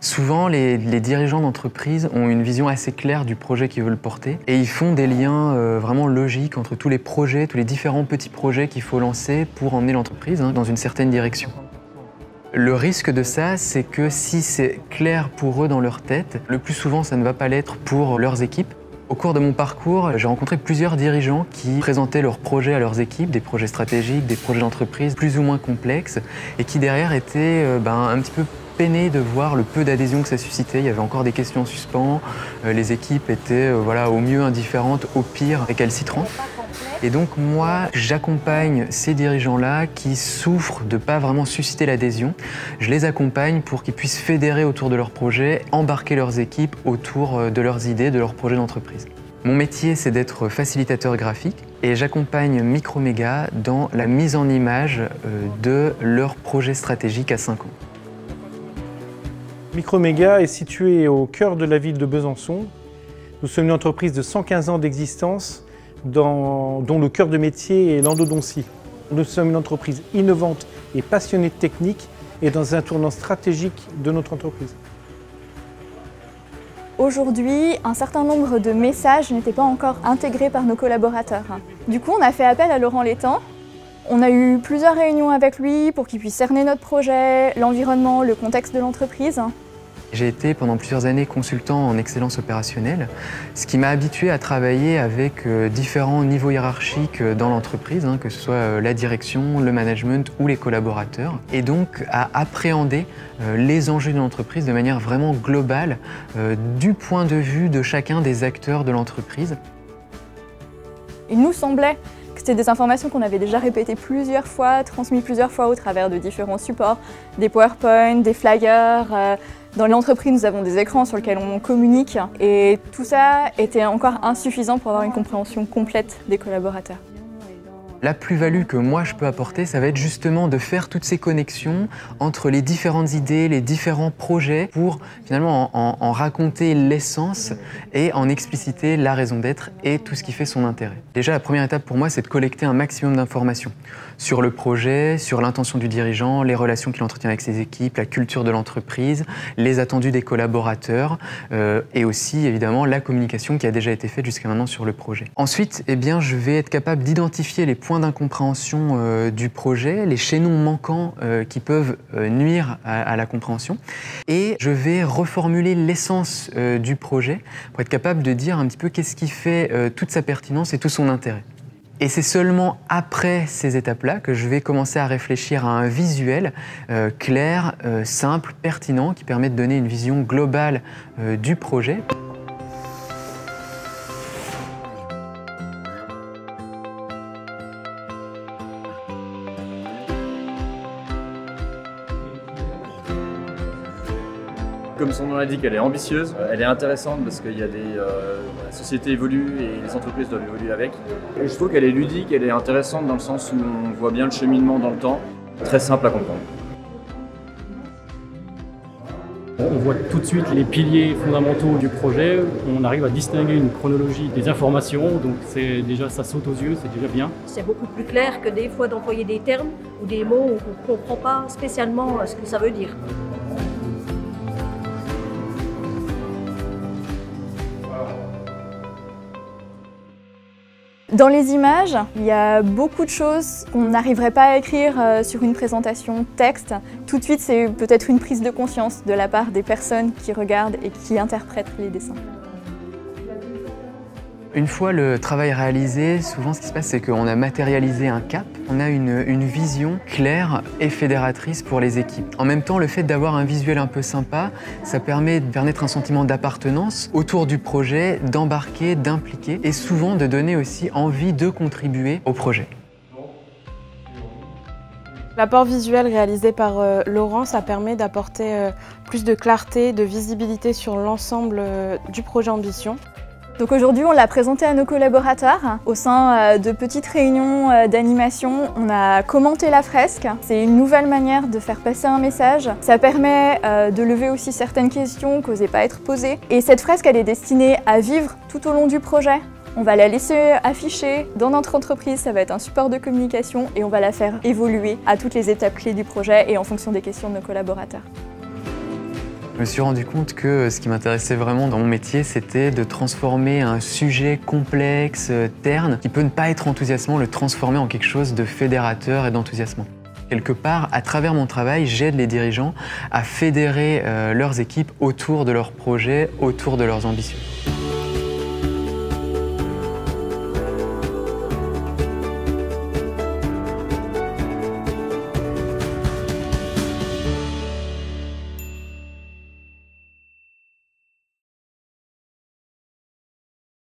Souvent, les dirigeants d'entreprise ont une vision assez claire du projet qu'ils veulent porter et ils font des liens vraiment logiques entre tous les projets, tous les différents petits projets qu'il faut lancer pour emmener l'entreprise dans une certaine direction. Le risque de ça, c'est que si c'est clair pour eux dans leur tête, le plus souvent ça ne va pas l'être pour leurs équipes. Au cours de mon parcours, j'ai rencontré plusieurs dirigeants qui présentaient leurs projets à leurs équipes, des projets stratégiques, des projets d'entreprise plus ou moins complexes et qui derrière étaient un petit peu peinés de voir le peu d'adhésion que ça suscitait. Il y avait encore des questions en suspens, les équipes étaient au mieux indifférentes, au pire récalcitrantes. Et donc moi, j'accompagne ces dirigeants-là qui souffrent de ne pas vraiment susciter l'adhésion. Je les accompagne pour qu'ils puissent fédérer autour de leurs projets, embarquer leurs équipes autour de leurs idées, de leurs projets d'entreprise. Mon métier, c'est d'être facilitateur graphique et j'accompagne Microméga dans la mise en image de leurs projets stratégiques à 5 ans. Microméga est situé au cœur de la ville de Besançon. Nous sommes une entreprise de 115 ans d'existence dont le cœur de métier est l'endodontie. Nous sommes une entreprise innovante et passionnée de technique et dans un tournant stratégique de notre entreprise. Aujourd'hui, un certain nombre de messages n'étaient pas encore intégrés par nos collaborateurs. Du coup, on a fait appel à Laurent Létang. On a eu plusieurs réunions avec lui pour qu'il puisse cerner notre projet, l'environnement, le contexte de l'entreprise. J'ai été pendant plusieurs années consultant en excellence opérationnelle, ce qui m'a habitué à travailler avec différents niveaux hiérarchiques dans l'entreprise, que ce soit la direction, le management ou les collaborateurs, et donc à appréhender les enjeux de l'entreprise de manière vraiment globale, du point de vue de chacun des acteurs de l'entreprise. Il nous semblait que c'était des informations qu'on avait déjà répétées plusieurs fois, transmises plusieurs fois au travers de différents supports, des PowerPoint, des flyers. Dans l'entreprise, nous avons des écrans sur lesquels on communique et tout ça était encore insuffisant pour avoir une compréhension complète des collaborateurs. La plus-value que moi je peux apporter, ça va être justement de faire toutes ces connexions entre les différentes idées, les différents projets pour finalement en raconter l'essence et en expliciter la raison d'être et tout ce qui fait son intérêt. Déjà, la première étape pour moi, c'est de collecter un maximum d'informations sur le projet, sur l'intention du dirigeant, les relations qu'il entretient avec ses équipes, la culture de l'entreprise, les attendus des collaborateurs et aussi évidemment la communication qui a déjà été faite jusqu'à maintenant sur le projet. Ensuite, je vais être capable d'identifier les points d'incompréhension du projet, les chaînons manquants qui peuvent nuire à la compréhension et je vais reformuler l'essence du projet pour être capable de dire un petit peu qu'est-ce qui fait toute sa pertinence et tout son intérêt. Et c'est seulement après ces étapes-là que je vais commencer à réfléchir à un visuel clair, simple, pertinent, qui permet de donner une vision globale du projet. Comme son nom l'indique, elle est ambitieuse, elle est intéressante parce qu'il y a la société évolue et les entreprises doivent évoluer avec. Et je trouve qu'elle est ludique, elle est intéressante dans le sens où on voit bien le cheminement dans le temps, très simple à comprendre. On voit tout de suite les piliers fondamentaux du projet, on arrive à distinguer une chronologie des informations, donc déjà ça saute aux yeux, c'est déjà bien. C'est beaucoup plus clair que des fois d'employer des termes ou des mots où on ne comprend pas spécialement ce que ça veut dire. Dans les images, il y a beaucoup de choses qu'on n'arriverait pas à écrire sur une présentation texte. Tout de suite, c'est peut-être une prise de conscience de la part des personnes qui regardent et qui interprètent les dessins. Une fois le travail réalisé, souvent ce qui se passe, c'est qu'on a matérialisé un cap, on a une vision claire et fédératrice pour les équipes. En même temps, le fait d'avoir un visuel un peu sympa, ça permet de naître un sentiment d'appartenance autour du projet, d'embarquer, d'impliquer et souvent de donner aussi envie de contribuer au projet. L'apport visuel réalisé par Laurent, ça permet d'apporter plus de clarté, de visibilité sur l'ensemble du projet Ambition. Donc aujourd'hui, on l'a présenté à nos collaborateurs. Au sein de petites réunions d'animation, on a commenté la fresque. C'est une nouvelle manière de faire passer un message. Ça permet de lever aussi certaines questions qui n'osaient pas être posées. Et cette fresque, elle est destinée à vivre tout au long du projet. On va la laisser afficher dans notre entreprise, ça va être un support de communication et on va la faire évoluer à toutes les étapes clés du projet et en fonction des questions de nos collaborateurs. Je me suis rendu compte que ce qui m'intéressait vraiment dans mon métier, c'était de transformer un sujet complexe, terne, qui peut ne pas être enthousiasmant, le transformer en quelque chose de fédérateur et d'enthousiasmant. Quelque part, à travers mon travail, j'aide les dirigeants à fédérer leurs équipes autour de leurs projets, autour de leurs ambitions.